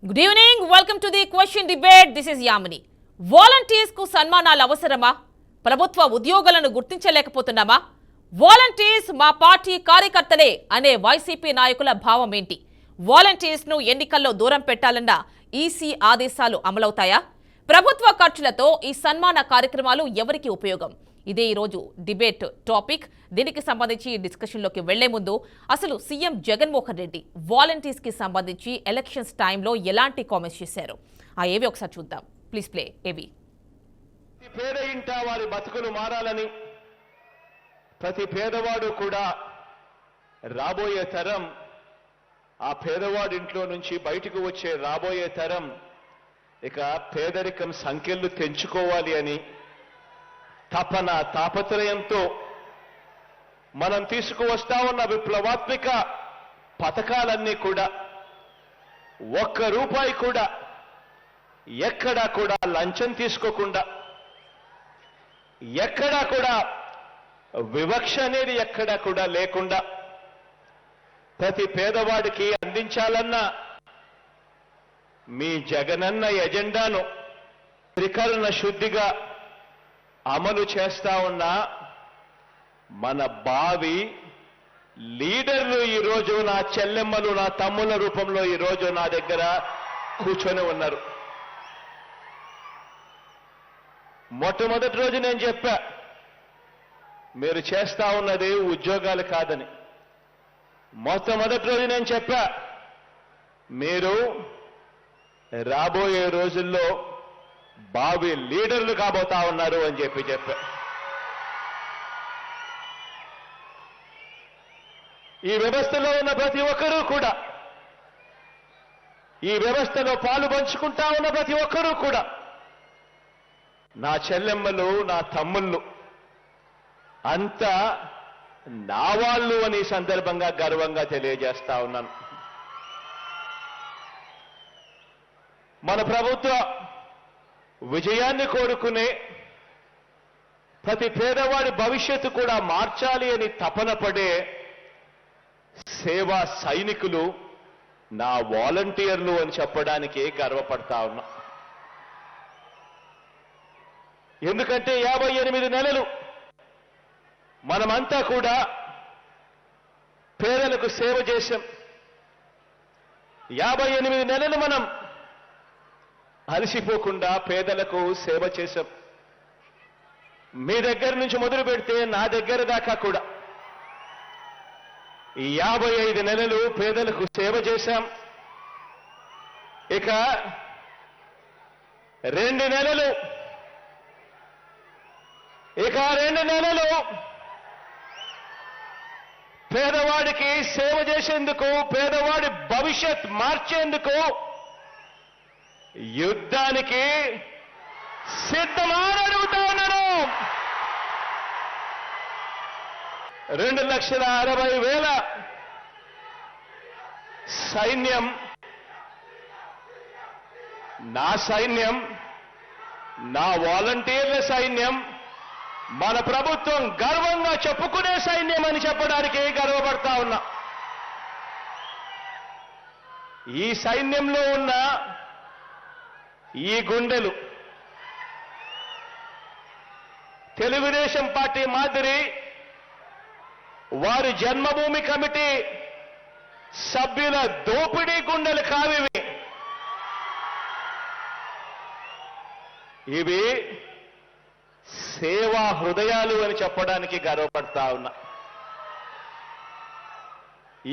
Good evening, welcome to the question debate. This is Yamini. Volunteers కు సన్మానాలు అవసరమా? ప్రభుత్వ ఉద్యోగులను గుర్తించలేకపోతున్నామా? వాలంటీర్స్ మా పార్టీ కార్యకర్తలే అనే వైసీపీ నాయకుల భావం ఏంటి? వాలంటీర్స్ ను ఎన్నికల్లో దూరం పెట్టాలన్న ఈసీ ఆదేశాలు అమలవుతాయా? ప్రభుత్వ ఖర్చులతో ఈ సన్మాన కార్యక్రమాలు ఎవరికి ఉపయోగం? ఇదే ఈరోజు డిబేట్ టాపిక్. దీనికి సంబంధించి డిస్కషన్లోకి వెళ్లే ముందు అసలు సీఎం జగన్మోహన్ రెడ్డి వాలంటీర్స్ కి సంబంధించి ఎలక్షన్స్ టైంలో ఎలాంటి కామెంట్స్ చేశారు? ఆ ఏవి ఒకసారి చూద్దాం. ప్లీజ్ ప్లే ఏవి. పేద ఇంట వారి బతుకులు మారాలని ప్రతి పేదవాడు కూడా రాబోయే తరం ఆ పేదవాడి ఇంట్లో నుంచి బయటకు వచ్చే రాబోయే తరం ఇక పేదరికం సంఖ్యలు తెంచుకోవాలి అని తపన తాపత్రయంతో మనం తీసుకువస్తా ఉన్న విప్లవాత్మక పథకాలన్నీ కూడా ఒక్క రూపాయి కూడా ఎక్కడా కూడా లంచం తీసుకోకుండా, ఎక్కడా కూడా వివక్ష అనేది ఎక్కడా కూడా లేకుండా ప్రతి పేదవాడికి అందించాలన్న మీ జగనన్న ఎజెండాను త్రికరణ శుద్ధిగా అమలు చేస్తా ఉన్న మన భావి లీడర్లు ఈరోజు నా చెల్లెమ్మలు, నా తమ్ముల రూపంలో ఈరోజు నా దగ్గర కూర్చొని ఉన్నారు. మొట్టమొదటి రోజు నేను చెప్పా, మీరు చేస్తా ఉన్నది ఉద్యోగాలు కాదని. మొట్టమొదటి రోజు నేను చెప్పా, మీరు రాబోయే రోజుల్లో భావి లీడర్లు కాబోతా ఉన్నారు అని చెప్పా. ఈ వ్యవస్థలో ఉన్న ప్రతి ఒక్కరూ కూడా, ఈ వ్యవస్థలో పాలు పంచుకుంటా ఉన్న ప్రతి ఒక్కరూ కూడా నా చెల్లెమ్మలు, నా తమ్ముళ్ళు అంతా నా వాళ్ళు అని ఈ సందర్భంగా గర్వంగా తెలియజేస్తా ఉన్నాను. మన ప్రభుత్వ విజయాన్ని కోరుకునే ప్రతి పేదవాడి భవిష్యత్తు కూడా మార్చాలి అని తపన పడే సేవా సైనికులు నా వాలంటీర్లు అని చెప్పడానికి గర్వపడతా ఉన్నా. ఎందుకంటే 58 నెలలు మనమంతా కూడా పేదలకు సేవ చేశాం. 58 నెలలు మనం అలసిపోకుండా పేదలకు సేవ చేశాం. మీ దగ్గర నుంచి మొదలు పెడితే నా దగ్గర దాకా కూడా ఈ 55 నెలలు పేదలకు సేవ చేశాం. ఇక 2 నెలలు పేదవాడికి సేవ చేసేందుకు, పేదవాడి భవిష్యత్ మార్చేందుకు యుద్ధానికి సిద్ధమని అడుగుతా ఉన్నాను. 2,60,60,000 సైన్యం, నా సైన్యం, నా వాలంటీర్ల సైన్యం, మన ప్రభుత్వం గర్వంగా చెప్పుకునే సైన్యం అని చెప్పడానికి గర్వపడతా ఉన్నా. ఈ సైన్యంలో ఉన్న ఈ గుండెలు తెలుగుదేశం పార్టీ మాదిరి వారి జన్మభూమి కమిటీ సభ్యుల దోపిడీ గుండెలు కావివి. ఇవి సేవా హృదయాలు అని చెప్పడానికి గర్వపడతా ఉన్నా.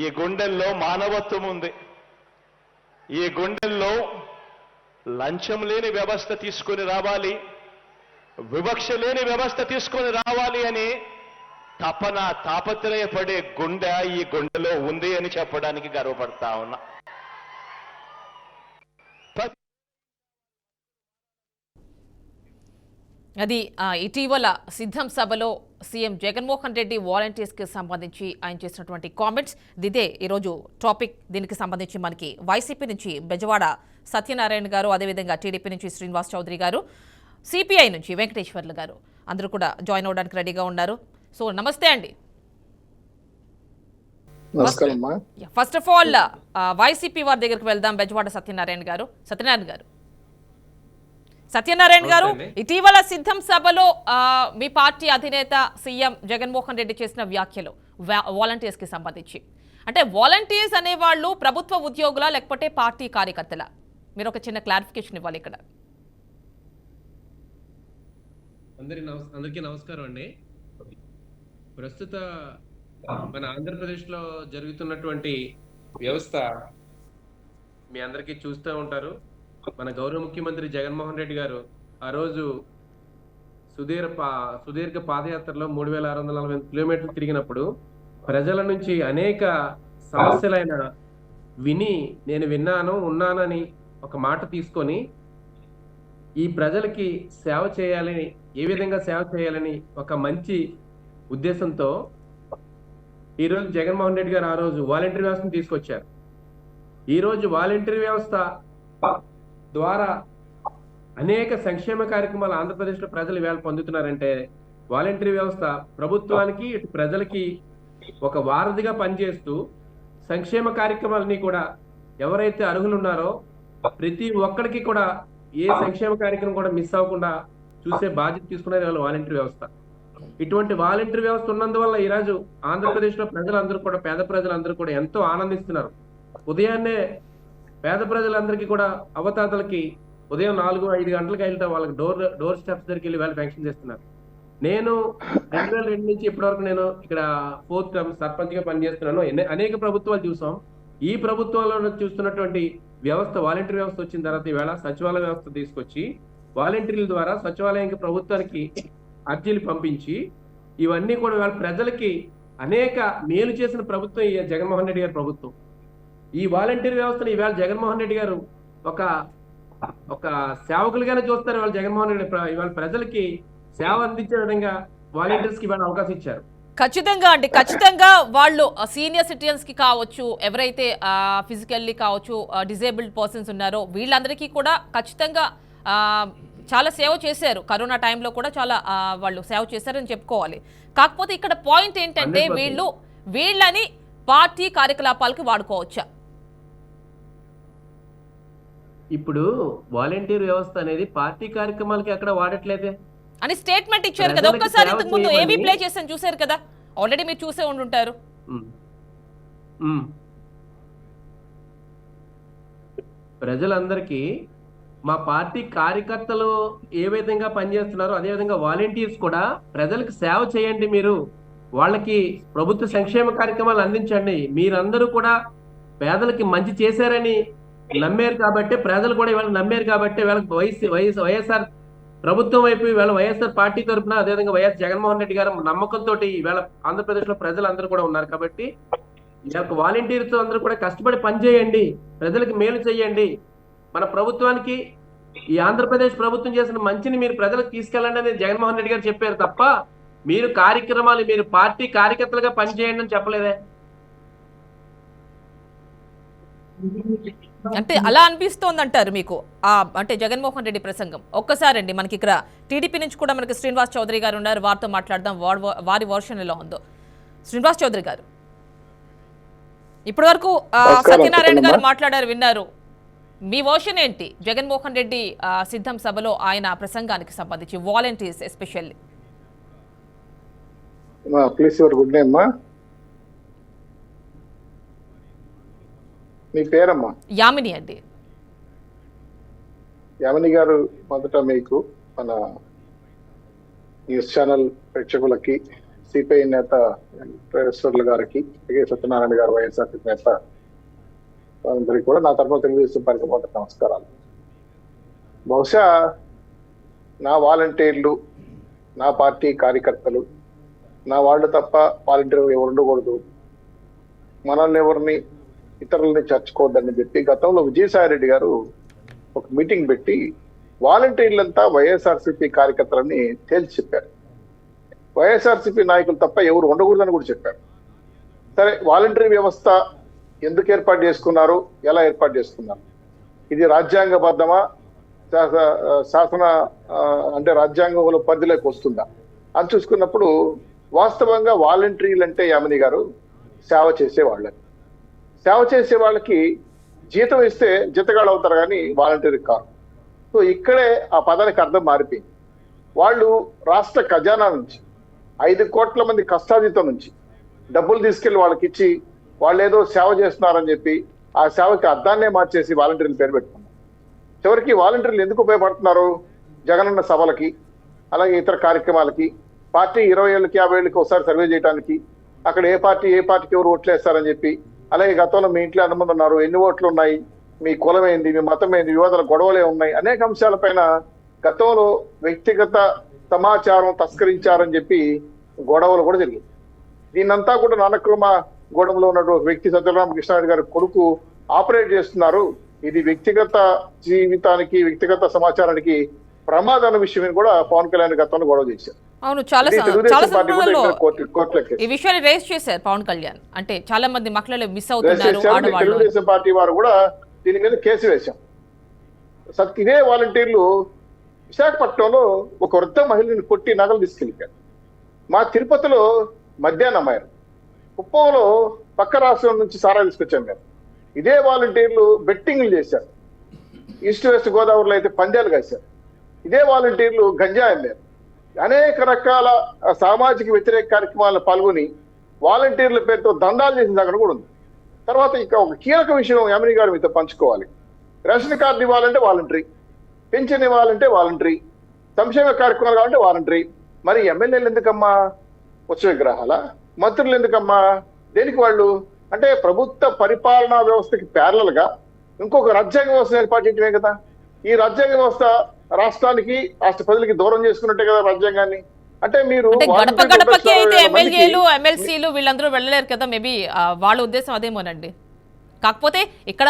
ఈ గుండెల్లో మానవత్వం ఉంది. ఈ గుండెల్లో లంచం లేని వ్యవస్థ తీసుకొని రావాలి, వివక్ష లేని వ్యవస్థ తీసుకొని రావాలి అని తపన తాపత్రయపడే గుండె ఈ గుండెలో ఉంది అని చెప్పడానికి గర్వపడతా ఉన్నా. అది ఇటీవల సిద్ధం సభలో సీఎం జగన్మోహన్ రెడ్డి వాలంటీర్స్ కి సంబంధించి ఆయన చేసినటువంటి కామెంట్స్. ఇదే ఈరోజు టాపిక్. దీనికి సంబంధించి మనకి వైసీపీ నుంచి బెజవాడ సత్యనారాయణ గారు, అదేవిధంగా టీడీపీ నుంచి శ్రీనివాస్ చౌదరి గారు, సిపిఐ నుంచి వెంకటేశ్వర్లు గారు అందరూ కూడా జాయిన్ అవడానికి రెడీగా ఉన్నారు. సో నమస్తే అండి. నమస్కారం అమ్మా. ఫస్ట్ ఆఫ్ ఆల్ వైసీపీ వారి దగ్గరికి వెళ్దాం. బెజవాడ సత్యనారాయణ గారు. సత్యనారాయణ గారు, ఇటీవల సిద్ధం సభలో మీ పార్టీ అధినేత సీఎం జగన్మోహన్ రెడ్డి చేసిన వ్యాఖ్యలు వాలంటీర్స్ కి సంబంధించి, అంటే వాలంటీర్స్ అనేవాళ్ళు ప్రభుత్వ ఉద్యోగుల లేకపోతే పార్టీ కార్యకర్తల? మీరు ఒక చిన్న క్లారిఫికేషన్ ఇవ్వాలి ఇక్కడ. అందరికీ నమస్కారం అండి. ప్రస్తుత మన ఆంధ్రప్రదేశ్లో జరుగుతున్నటువంటి వ్యవస్థ మీ అందరికీ చూస్తూ ఉంటారు. మన గౌరవ ముఖ్యమంత్రి జగన్మోహన్ రెడ్డి గారు ఆ రోజు సుదీర్ఘ పాదయాత్రలో 3640 కిలోమీటర్లు తిరిగినప్పుడు ప్రజల నుంచి అనేక సమస్యలైన నేను ఉన్నానని ఒక మాట తీసుకొని ఈ ప్రజలకి సేవ చేయాలని, ఏ విధంగా సేవ చేయాలని ఒక మంచి ఉద్దేశంతో ఈరోజు జగన్మోహన్ రెడ్డి గారు ఆ రోజు వాలంటీర్ వ్యవస్థను తీసుకొచ్చారు. ఈరోజు వాలంటీర్ వ్యవస్థ ద్వారా అనేక సంక్షేమ కార్యక్రమాలు ఆంధ్రప్రదేశ్లో ప్రజలు ఇవాళ పొందుతున్నారంటే వాలంటీర్ వ్యవస్థ ప్రభుత్వానికి ఇటు ప్రజలకి ఒక వారధిగా పనిచేస్తూ సంక్షేమ కార్యక్రమాలని కూడా ఎవరైతే అర్హులు ఉన్నారో ప్రతి ఒక్కరికి కూడా ఏ సంక్షేమ కార్యక్రమం కూడా మిస్ అవ్వకుండా చూసే బాధ్యత తీసుకునేది వాళ్ళు వాలంటీర్ వ్యవస్థ. ఇటువంటి వాలంటీర్ వ్యవస్థ ఉన్నందువల్ల ఈరోజు ఆంధ్రప్రదేశ్లో ప్రజలందరూ కూడా, పేద ప్రజలందరూ కూడా ఎంతో ఆనందిస్తున్నారు. ఉదయాన్నే పేద ప్రజలందరికీ కూడా అవతాతలకి ఉదయం 4-5 గంటలకు వెళ్తే వాళ్ళకి డోర్ స్టెప్స్ దగ్గరికి వెళ్ళి వాళ్ళు పెన్షన్ చేస్తున్నారు. నేను 2002 నుంచి ఇప్పటివరకు నేను ఇక్కడ 4th టర్మ్ సర్పంచ్ గా పనిచేస్తున్నాను. అనేక ప్రభుత్వాలు చూసాం. ఈ ప్రభుత్వాల్లో చూస్తున్నటువంటి వ్యవస్థ, వాలంటీర్ వ్యవస్థ వచ్చిన తర్వాత ఈవేళ సచివాలయ వ్యవస్థ తీసుకొచ్చి వాలంటీర్ల ద్వారా సచివాలయానికి, ప్రభుత్వానికి అర్జీలు పంపించి ఇవన్నీ కూడా వాళ్ళ ప్రజలకి అనేక మేలు చేసిన ప్రభుత్వం ఈ జగన్మోహన్ రెడ్డి గారి ప్రభుత్వం. ఈ వాలంటీర్ వ్యవస్థను ఈవేళ జగన్మోహన్ రెడ్డి గారు ఒక సేవకులుగానే చూస్తారు. వాళ్ళు జగన్మోహన్ రెడ్డి ఇవాళ ప్రజలకి సేవ అందించే విధంగా వాలంటీర్స్ కి ఇవాళ అవకాశం ఇచ్చారు. ఖచ్చితంగా వాళ్ళు సీనియర్ సిటిజన్స్ కి కావచ్చు, ఎవరైతే ఫిజికల్లీ కావచ్చు డిజేబుల్డ్ పర్సన్స్ ఉన్నారో వీళ్ళందరికీ కూడా ఖచ్చితంగా చాలా సేవ చేశారు. కరోనా టైంలో కూడా చాలా వాళ్ళు సేవ చేశారని చెప్పుకోవాలి. కాకపోతే ఇక్కడ పాయింట్ ఏంటంటే వీళ్ళని పార్టీ కార్యకలాపాలకు వాడుకోవచ్చా? ఇప్పుడు వాలంటీర్ వ్యవస్థ అనేది పార్టీ కార్యక్రమాలకి అక్కడ వాడట్లేదే అని స్టేట్మెంట్ ఇచ్చారు కదా. ఒక్కసారి ఇంతకు ముందు ఏవి ప్లే చేసాను చూసారు కదా, ఆల్రెడీ మీరు చూసే ఉండుంటారు. ప్రజలందరికీ మా పార్టీ కార్యకర్తలు ఏ విధంగా పనిచేస్తున్నారో అదే విధంగా వాలంటీర్స్ కూడా ప్రజలకు సేవ చేయండి, మీరు వాళ్ళకి ప్రభుత్వ సంక్షేమ కార్యక్రమాలు అందించండి. మీరందరూ కూడా పేదలకి మంచి చేశారని నమ్మారు కాబట్టి, ప్రజలు కూడా ఇవాళ నమ్మారు కాబట్టి వీళ్ళకి వైఎస్ఆర్ ప్రభుత్వం వైపు ఇవాళ వైఎస్ఆర్ పార్టీ తరఫున అదేవిధంగా వైఎస్ జగన్మోహన్ రెడ్డి గారు నమ్మకంతో ఇవాళ ఆంధ్రప్రదేశ్ లో ప్రజలందరూ కూడా ఉన్నారు. కాబట్టి ఈ యొక్క వాలంటీర్స్ అందరూ కూడా కష్టపడి పనిచేయండి, ప్రజలకు మేలు చేయండి. మన ప్రభుత్వానికి ఈ ఆంధ్రప్రదేశ్ ప్రభుత్వం చేసిన మంచిని మీరు ప్రజలకు తీసుకెళ్ళండి అని జగన్మోహన్ రెడ్డి గారు చెప్పారు తప్ప మీరు కార్యక్రమాలు మీరు పార్టీ కార్యకర్తలుగా పనిచేయండి అని చెప్పలేదే. అంటే అలా అనిపిస్తోంది అంటారు మీకు అంటే జగన్మోహన్ రెడ్డి ప్రసంగం? ఒక్కసారండి మనకి ఇక్కడ టీడీపీ నుంచి కూడా మనకి శ్రీనివాస్ చౌదరి గారు ఉన్నారు, వారితో మాట్లాడదాం. వారి వర్షన్ ఎలా ఉందో. శ్రీనివాస్ చౌదరి గారు, ఇప్పటి వరకు సత్యనారాయణ గారు మాట్లాడారు, విన్నారు. మీ వర్షన్ ఏంటి జగన్మోహన్ రెడ్డి సిద్ధం సభలో ఆయన ప్రసంగానికి సంబంధించి, volunteers especially? Please your good name మా. మీ పేరమ్మా? యామిని అండి. యామిని గారు, మొదట మీకు మన న్యూస్ ఛానల్ ప్రేక్షకులకి, సిపిఐ నేత ప్రొఫెసర్ల గారికి, సత్యనారాయణ గారు వైఎస్ఆర్ నేత అందరికి కూడా నా తరఫున తెలుగుదేశం పార్టీ మొదటి నమస్కారాలు. బహుశా నా వాలంటీర్లు, నా పార్టీ కార్యకర్తలు, నా వాళ్ళు తప్ప వాలంటీర్లు ఎవరు ఉండకూడదు, మనల్ని ఎవరిని ఇతరులని చర్చుకోవద్దని చెప్పి గతంలో విజయసాయి రెడ్డి గారు ఒక మీటింగ్ పెట్టి వాలంటీర్లంతా వైఎస్ఆర్సీపీ కార్యకర్తలని తేల్చి చెప్పారు. వైఎస్ఆర్సీపీ నాయకులు తప్ప ఎవరు ఉండకూడదని కూడా చెప్పారు. సరే, వాలంటీర్ వ్యవస్థ ఎందుకు ఏర్పాటు చేసుకున్నారు, ఎలా ఏర్పాటు చేసుకున్నారు, ఇది రాజ్యాంగబద్ధమా, శాసన అంటే రాజ్యాంగంలో పరిధిలోకి వస్తుందా అని చూసుకున్నప్పుడు వాస్తవంగా వాలంటీర్లు అంటే యామిని గారు సేవ చేసే వాళ్ళని. సేవ చేసే వాళ్ళకి జీతం ఇస్తే జీతగాళ్ళు అవుతారు కానీ వాలంటీర్ కాదు. సో ఇక్కడే ఆ పదానికి అర్థం మారిపోయింది. వాళ్ళు రాష్ట్ర ఖజానా నుంచి 5 కోట్ల మంది కష్టాజీతం నుంచి డబ్బులు తీసుకెళ్లి వాళ్ళకి ఇచ్చి వాళ్ళు ఏదో సేవ చేస్తున్నారని చెప్పి ఆ సేవకి అర్థాన్నే మార్చేసి వాలంటీర్లు పేరు పెట్టుకున్నారు. చివరికి వాలంటీర్లు ఎందుకు ఉపయోగపడుతున్నారు? జగనన్న సభలకి, అలాగే ఇతర కార్యక్రమాలకి, పార్టీ 20 ఏళ్ళకి 50 ఏళ్ళకి ఒకసారి సర్వే చేయడానికి, అక్కడ ఏ పార్టీకి ఎవరు ఓట్లు వేస్తారని చెప్పి, అలాగే గతంలో మీ ఇంట్లో ఎంతమంది ఉన్నారు, ఎన్ని ఓట్లు ఉన్నాయి, మీ కులం ఏంది, మీ మతం ఏంది, వివాదాల గొడవలే ఉన్నాయి, అనేక అంశాలపైన గతంలో వ్యక్తిగత సమాచారం తస్కరించారని చెప్పి గొడవలు కూడా జరిగింది. దీన్నంతా కూడా నానక్రమ గూడెంలో ఉన్నటువంటి వ్యక్తి సత్యరామకృష్ణారెడ్డి గారి కొడుకు ఆపరేట్ చేస్తున్నారు. ఇది వ్యక్తిగత జీవితానికి, వ్యక్తిగత సమాచారానికి ప్రమాదం విషయం కూడా పవన్ కళ్యాణ్ గతంలో గొడవ చేశారు. అవును, చాలా సందర్భాల్లో ఈ విషయాన్ని రేస్ చేశారు పవన్ కళ్యాణ్. అంటే చాలా మంది మహిళలు మిస్ అవుతున్నారు, ఆడవాళ్ళు. తెలుగుదేశం పార్టీ వారు కూడా దీని మీద కేసు వేశాం. ఇదే వాలంటీర్లు విశాఖపట్నంలో ఒక వృద్ధ మహిళని కొట్టి నగలు తీసుకెళ్ళిపోయారు. మా తిరుపతిలో మధ్యాహ్నం అమ్మారు. కుప్పంలో పక్క రాష్ట్రం నుంచి సారా తీసుకొచ్చాం మేము. ఇదే వాలంటీర్లు బెట్టింగ్లు చేశారు. ఈస్ట్ వెస్ట్ గోదావరిలో అయితే పందాలు కాశారు. ఇదే వాలంటీర్లు గంజా అమ్మారు. అనేక రకాల సామాజిక వ్యతిరేక కార్యక్రమాల్లో పాల్గొని వాలంటీర్ల పేరుతో దందాలు చేసిన దగ్గర కూడా ఉంది. తర్వాత ఇక ఒక కీలక విషయం యామిని గారు మీతో పంచుకోవాలి. రేషన్ కార్డు ఇవ్వాలంటే వాలంటరీ, పెన్షన్ ఇవ్వాలంటే వాలంటరీ, సంక్షేమ కార్యక్రమాలు కావాలంటే వాలంటరీ. మరి ఎమ్మెల్యేలు ఎందుకమ్మా? ఉత్సవ విగ్రహాల మంత్రులు ఎందుకమ్మా? దేనికి వాళ్ళు? అంటే ప్రభుత్వ పరిపాలనా వ్యవస్థకి ప్యారలల్ గా ఇంకొక రాజ్యాంగ వ్యవస్థ ఏర్పాటు చేయటమే కదా. ఈ రాజ్యాంగ వ్యవస్థ రాష్ట్రానికి, రాష్ట్ర ప్రజలకి దూరం చేసుకున్నట్టే కదా రాజ్యాంగాన్ని. అంటే మీరు గడప గడపకి అయితే ఎమ్మెల్యేలు, ఎమ్మెల్సీలు వీళ్ళందరూ వెళ్ళలేరు కదా. మేబీ వాళ్ళ ఉద్దేశం అదేమోనండి. కాకపోతే ఇక్కడ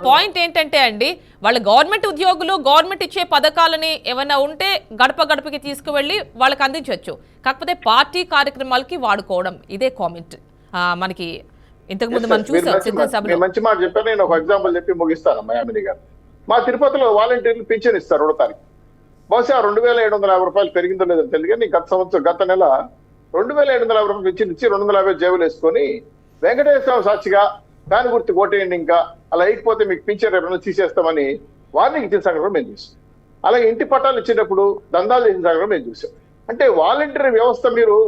పాయింట్ ఏంటంటే అండి, వాళ్ళ గవర్నమెంట్ ఉద్యోగులు గవర్నమెంట్ ఇచ్చే పథకాలని ఏమైనా ఉంటే గడప గడపకి తీసుకువెళ్ళి వాళ్ళకి అందించవచ్చు. కాకపోతే పార్టీ కార్యక్రమాలకి వాడుకోవడం, ఇదే కామెంట్ మనకి ఇంతకు ముందు మనం చూసాం. మంచి మాట చెప్పాను. నేను ఒక ఎగ్జాంపుల్ చెప్పి ముగిస్తాను. యామిని గారు, మా తిరుపతిలో వాలంటీర్లు పింఛన్ ఇస్తారు 2వ తారీఖు. బహుశా 2750 రూపాయలు పెరిగిందో లేదో తెలియదు కానీ గత నెల 2750 రూపాయలు పింఛన్ ఇచ్చి 250 జేబులు వేసుకొని వెంకటేశ్వర సాక్షిగా ఫ్యాన్ గుర్తు ఓటేయండి, ఇంకా అలా వేయకపోతే మీకు పింఛన్ రేపు తీసేస్తామని వార్నింగ్ ఇచ్చిన సంగతి కూడా మేము చూసాం. అలాగే ఇంటి పట్టాలు ఇచ్చేటప్పుడు దందాలు చేసిన సంగతి కూడా మేము చూసాం. అంటే వాలంటీర్ వ్యవస్థ మీరు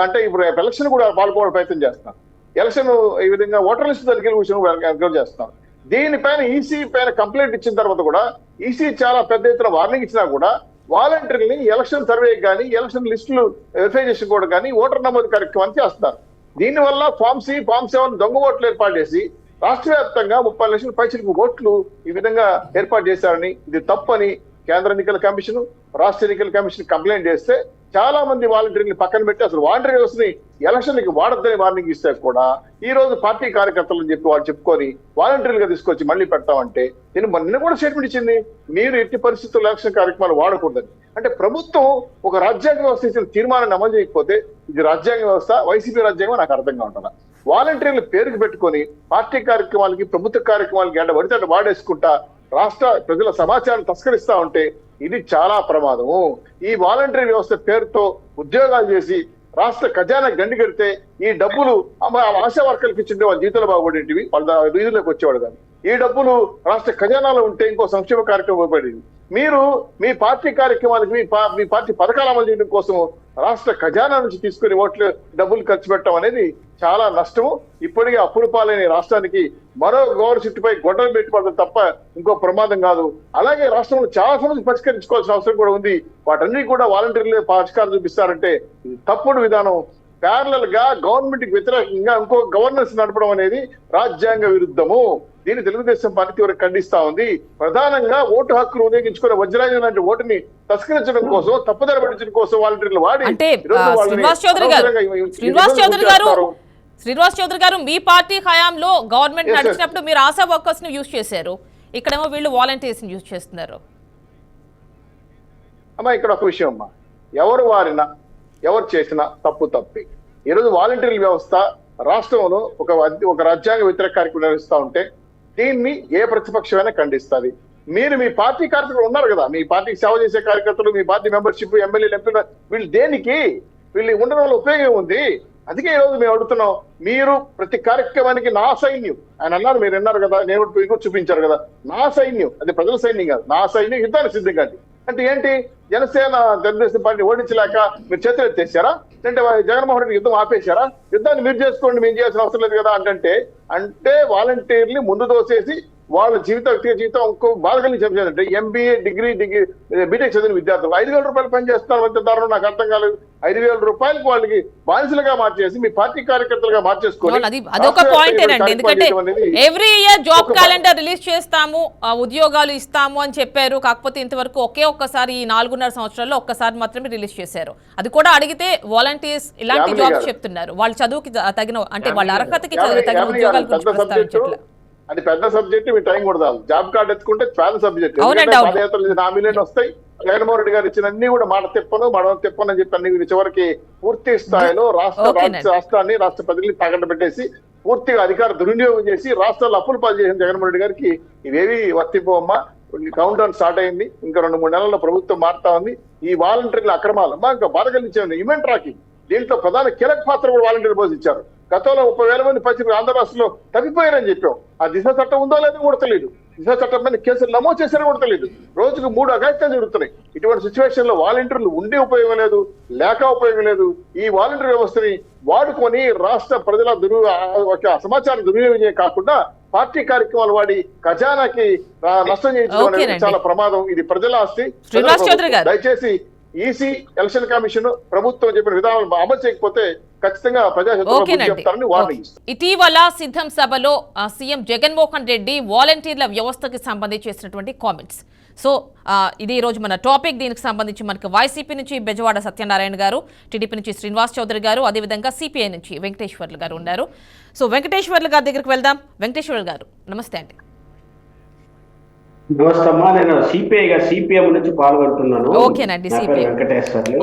అంటే ఇప్పుడు ఎలక్షన్ కూడా పాల్గొనే ప్రయత్నం చేస్తున్నారు. ఎలక్షన్ ఈ విధంగా ఓటర్ లిస్ట్ తనిఖీల విషయం ఎంకరేజ్ చేస్తున్నారు. దీనిపైన ఈసీ పైన కంప్లైంట్ ఇచ్చిన తర్వాత కూడా ఈసీ చాలా పెద్ద ఎత్తున వార్నింగ్ ఇచ్చినా కూడా వాలంటీర్ని ఎలక్షన్ సర్వే కానీ, ఎలక్షన్ లిస్టులు వెరిఫై చేసుకోవడం కానీ, ఓటర్ నమోదు కార్యక్రమాన్ని చేస్తున్నారు. దీనివల్ల ఫామ్ 7 దొంగ ఓట్లు ఏర్పాటు చేసి రాష్ట్ర వ్యాప్తంగా 30 లక్షల పైచిలకు ఓట్లు ఈ విధంగా ఏర్పాటు చేశారని, ఇది తప్పని కేంద్ర ఎన్నికల కమిషన్, రాష్ట్ర ఎన్నికల కమిషన్ కంప్లైంట్ చేస్తే చాలా మంది వాలంటీర్ని పక్కన పెట్టి అసలు వాలంటీర్ వ్యవస్థని ఎలక్షన్కి వాడద్దని వార్నింగ్ ఇస్తే కూడా ఈ రోజు పార్టీ కార్యకర్తలు చెప్పి వాళ్ళు చెప్పుకొని వాలంటీర్లుగా తీసుకొచ్చి మళ్ళీ పెడతామంటే నిన్న కూడా స్టేట్మెంట్ ఇచ్చింది, మీరు ఎట్టి పరిస్థితుల్లో ఎలక్షన్ కార్యక్రమాలు వాడకూడదని. అంటే ప్రభుత్వం ఒక రాజ్యాంగ వ్యవస్థ ఇచ్చిన తీర్మానాన్ని అమలు చేయకపోతే ఇది రాజ్యాంగ వ్యవస్థ, వైసీపీ రాజ్యాంగం నాకు అర్థంగా ఉంటుందా? వాలంటీర్లు పేరుకు పెట్టుకొని పార్టీ కార్యక్రమాలకి, ప్రభుత్వ కార్యక్రమాలకి పడితే వాడేసుకుంటా రాష్ట్ర ప్రజల సమాచారం తస్కరిస్తా ఉంటే ఇది చాలా ప్రమాదము. ఈ వాలంటీర్ వ్యవస్థ పేరుతో ఉద్యోగాలు చేసి రాష్ట్ర ఖజానా గండి కడితే ఈ డబ్బులు ఆశా వర్కర్లకు ఇచ్చిండే వాళ్ళ జీతాలు బాగుపడేటివి, వాళ్ళ వీధుల్లోకి వచ్చేవాడు కానీ ఈ డబ్బులు రాష్ట్ర ఖజానాలో ఉంటే ఇంకో సంక్షేమ కార్యక్రమం ఉపయోగపడేది. మీరు మీ పార్టీ కార్యక్రమాలకి, మీ పార్టీ పథకాలు అమలు చేయడం కోసం రాష్ట్ర ఖజానా నుంచి తీసుకుని ఓట్లు డబ్బులు ఖర్చు పెట్టడం అనేది చాలా నష్టము. ఇప్పటికే అప్పుల పాలైన రాష్ట్రానికి మరో గోరు చుట్టుపై గొడ్డలు పెట్టుకోవడం తప్ప ఇంకో ప్రమాదం కాదు. అలాగే రాష్ట్రంలో చాలా సమస్యలు పరిష్కరించుకోవాల్సిన అవసరం కూడా ఉంది. వాటన్ని కూడా వాలంటీర్లే పరిష్కారం చూపిస్తారంటే ఇది తప్పుడు విధానం. ప్యారలల్ గా గవర్నమెంట్ కి వ్యతిరేకంగా ఇంకో గవర్నెన్స్ నడపడం అనేది రాజ్యాంగ విరుద్ధము. దీన్ని తెలుగుదేశం పార్టీ తీవ్రంగా ఖండిస్తా ఉంది. ప్రధానంగా ఓటు హక్కును ఉపయోగించుకునే వజ్రాయుధం లాంటి ఓటుని తస్కరించడం కోసం, తప్పుదల పట్టించడం కోసం వాలంటీర్లు వాడి శ్రీనివాస్ చౌదరి గారు, మీ పార్టీ హయాంలో గవర్నమెంట్ నడిచినప్పుడు మీరు ఆశా వర్కర్స్ ని యూజ్ చేశారు, ఇక్కడేమో వీళ్ళు వాలంటీర్స్ ని యూజ్ చేస్తున్నారు. అమ్మా ఇక్కడ ఒక విషయం అమ్మా, ఎవరు వారినా ఎవరు చేసినా తప్పే. ఈరోజు వాలంటీర్ల వ్యవస్థ రాష్ట్రంలో ఒక రాజ్యాంగ వ్యతిరేక కార్యక్రమం నిర్వహిస్తూ ఉంటే దీన్ని ఏ ప్రతిపక్షమైనా ఖండిస్తుంది. మీరు మీ పార్టీ కార్యకర్తలు ఉన్నారు కదా, మీ పార్టీకి సేవ చేసే కార్యకర్తలు, మీ పార్టీ మెంబర్షిప్, ఎమ్మెల్యేలు, ఎంపీలు, వీళ్ళు దేనికి వీళ్ళు ఉండడం వల్ల ఉపయోగం ఉంది. అందుకే ఈ రోజు మేము అడుగుతున్నాం, మీరు ప్రతి కార్యక్రమానికి నా సైన్యం ఆయన అన్నారు, మీరు అన్నారు కదా, నేను మీకు చూపించారు కదా, నా సైన్యం అది ప్రజల సైన్యం కాదు, నా సైన్యం యుద్ధానికి సిద్ధం కాదు అంటే ఏంటి? జనసేన తెలుగుదేశం పార్టీ ఓడించలేక మీరు చేతులు ఎత్తేసారా? అంటే జగన్మోహన్ రెడ్డి యుద్ధం ఆపేశారా? యుద్ధాన్ని మీరు చేసుకోండి, మేము చేయాల్సిన అవసరం లేదు కదా అంటే వాలంటీర్ని ముందు దోసేసి వాళ్ళ వ్యక్తిగత జీవితం ఇంకో బాధ కలిగి చెప్పారంటే MBA డిగ్రీ బీటెక్ చదివిన విద్యార్థులు 5,000 రూపాయలు పనిచేస్తున్నారు. ఎంత దారుణం నాకు అర్థం కాలేదు. 5,000 రూపాయలకు వాళ్ళకి బానిసలుగా మార్చేసి మీ పార్టీ కార్యకర్తలుగా మార్చేసుకోవాలి. అదొక పాయింట్ ఏనండి, ఎందుకంటే every year job calendar release చేస్తాము, ఉద్యోగాలు ఇస్తాము అని చెప్పారు. కాకపోతే ఇంతవరకు ఒక్కసారి ఈ 4.5 సంవత్సరాల్లో ఒక్కసారి మాత్రమే రిలీజ్ చేశారు. అది కూడా అడిగితే వాలంటీర్స్ ఇలాంటి జాబ్స్ చెప్తున్నారు, వాళ్ళ చదువుకి తగిన అంటే వాళ్ళ అర్హతకి తగిన ఉద్యోగాల గురించి ప్రస్తావించట్లేదు. అది పెద్ద సబ్జెక్ట్, మీ టైం కూడా జాబ్ కార్డు ఎత్తుకుంటే చాలా సబ్జెక్ట్. పాదయాత్రలు హామీలేని వస్తాయి. జగన్మోహన్ రెడ్డి గారు ఇచ్చిన అన్ని కూడా మాట తిప్పను అని చెప్పి అన్ని చివరికి పూర్తి స్థాయిలో రాష్ట్రాన్ని రాష్ట్ర ప్రజల్ని తాకట్టు పెట్టేసి పూర్తిగా అధికార దుర్వినియోగం చేసి రాష్ట్రాల్లో అప్పులు పాలు చేసిన జగన్మోహన్ రెడ్డి గారికి ఇవేవి వర్తిపోమ్మా. కౌంట్ డౌన్ స్టార్ట్ అయింది, ఇంకా 2-3 నెలల్లో ప్రభుత్వం మారుతా ఉంది. ఈ వాలంటీర్ల అక్రమాలు ఇంకా బాధ కలిగించింది. ఈవెంట్ ట్రాకింగ్ దీంట్లో ప్రధాన కీలక పాత్ర కూడా వాలంటీర్ పోషించారు. గతంలో 30,000 మంది పచ్చిక ఆంధ్ర రాష్ట్రంలో తప్పిపోయారని చెప్పాం. ఆ దిశ చట్టం ఉందో లేదో కూడా తెలియదు. దిశ చట్టం మీద కేసులు నమోదు చేశారో కూడా తెలియదు. రోజుకు 3 అఘాయిత్యాలు జరుగుతున్నాయి. ఇటువంటి సిచ్యువేషన్ లో వాలంటీర్లు ఉండే ఉపయోగం లేదు, లేక ఉపయోగం లేదు. ఈ వాలంటీర్ వ్యవస్థని వాడుకొని రాష్ట్ర ప్రజల సమాచారం దుర్వినియోగం కాకుండా పార్టీ కార్యక్రమాలు వాడి ఖజానాకి నష్టం చేయించడం చాలా ప్రమాదం. ఇది ప్రజల ఆస్తి. దయచేసి ఈసీ ఎలక్షన్ కమిషన్ ప్రభుత్వం చెప్పిన విధానాలు అమలు చేయకపోతే ఖచ్చితంగా ప్రజాక్షేత్రంలో వార్నింగ్ ఇస్తారు. ఇటీవల సిద్ధం సభలో సీఎం జగన్మోహన్ రెడ్డి వాలంటీర్ల వ్యవస్థకి సంబంధించి చేసినటువంటి కామెంట్స్. సో ఇది ఈ రోజు మన టాపిక్. దీనికి సంబంధించి మనకు వైసీపీ నుంచి బెజవాడ సత్యనారాయణ గారు, టీడీపీ నుంచి శ్రీనివాస్ చౌదరి గారు, అదేవిధంగా సిపిఐ నుంచి వెంకటేశ్వర్లు గారు ఉన్నారు. సో వెంకటేశ్వర్లు గారి దగ్గరికి వెళ్దాం. వెంకటేశ్వర్లు గారు నమస్తే అండి. నమస్తే అమ్మా, నేను సిపిఎం నుంచి పాల్గొంటున్నాను. ఓకేనండి, వెంకటేశ్వర్లు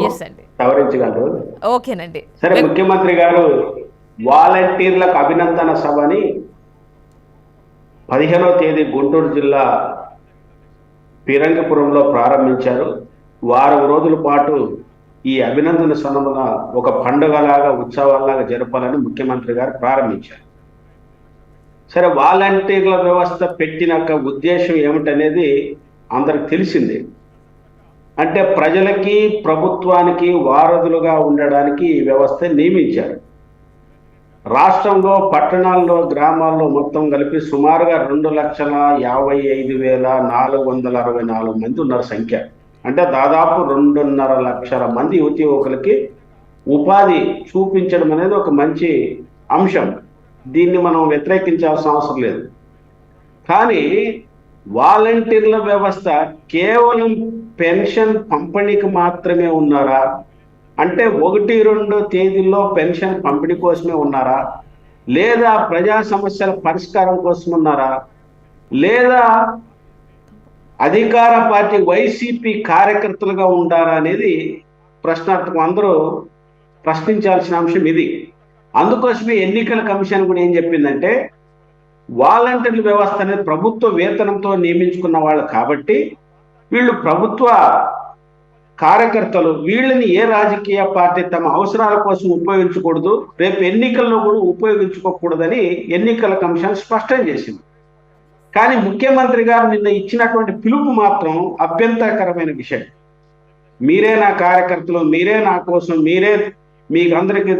సవరించగలరు. ఓకేనండి. సరే, ముఖ్యమంత్రి గారు వాలంటీర్లకు అభినందన సభని 15వ తేదీ గుంటూరు జిల్లా పిరంగిపురంలో ప్రారంభించారు. వారం రోజుల పాటు ఈ అభినందన సభను ఒక పండుగలాగా ఉత్సవాలాగా జరపాలని ముఖ్యమంత్రి గారు ప్రారంభించారు. సరే, వాలంటీర్ల వ్యవస్థ పెట్టిన ఉద్దేశం ఏమిటనేది అందరికి తెలిసిందే. అంటే ప్రజలకి ప్రభుత్వానికి వారధులుగా ఉండడానికి ఈ వ్యవస్థ నియమించారు. రాష్ట్రంలో పట్టణాల్లో గ్రామాల్లో మొత్తం కలిపి సుమారుగా 2,55,464 మంది ఉన్నారు సంఖ్య. అంటే దాదాపు 2.5 లక్షల మంది యువకులకి ఉపాధి చూపించడం అనేది ఒక మంచి అంశం. దీన్ని మనం వ్యతిరేకించాల్సిన అవసరం లేదు. కానీ వాలంటీర్ల వ్యవస్థ కేవలం పెన్షన్ పంపిణీకి మాత్రమే ఉన్నారా? అంటే 1-2 తేదీల్లో పెన్షన్ పంపిణీ కోసమే ఉన్నారా? లేదా ప్రజా సమస్యల పరిష్కారం కోసం ఉన్నారా? లేదా అధికార పార్టీ వైసీపీ కార్యకర్తలుగా ఉండారా అనేది ప్రశ్నార్థకం. అందరూ ప్రశ్నించాల్సిన అంశం ఇది. అందుకోసమే ఎన్నికల కమిషన్ కూడా ఏం చెప్పిందంటే, వాలంటీర్ల వ్యవస్థ అనేది ప్రభుత్వ వేతనంతో నియమించుకున్న వాళ్ళు కాబట్టి వీళ్ళు ప్రభుత్వ కార్యకర్తలు, వీళ్ళని ఏ రాజకీయ పార్టీ తమ అవసరాల కోసం ఉపయోగించకూడదు, రేపు ఎన్నికల్లో కూడా ఉపయోగించుకోకూడదని ఎన్నికల కమిషన్ స్పష్టం చేసింది. కానీ ముఖ్యమంత్రి గారు నిన్న ఇచ్చినటువంటి పిలుపు మాత్రం అభ్యంతరకరమైన విషయం. మీరే నా కార్యకర్తలు, మీరే నా కోసం, మీరే మీకు అందరికి